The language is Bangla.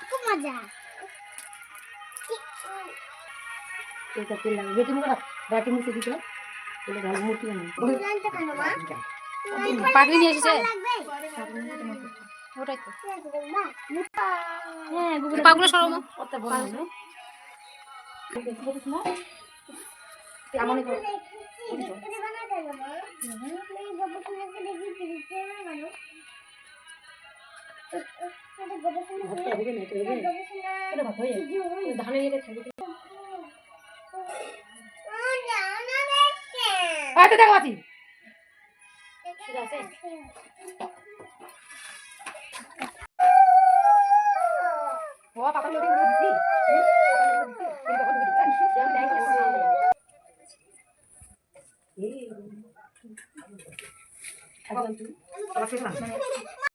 খুব মজা। এটা তেল লাগে বেটি মুখ রাখি মুছে দিতে বলে ভালো মূর্তি পাগড়ি নিয়ে এসেছে ওটাই তো হ্যাঁ পাগড়ি সরো না কত বড় না কেমন করে দেখাচ্ছি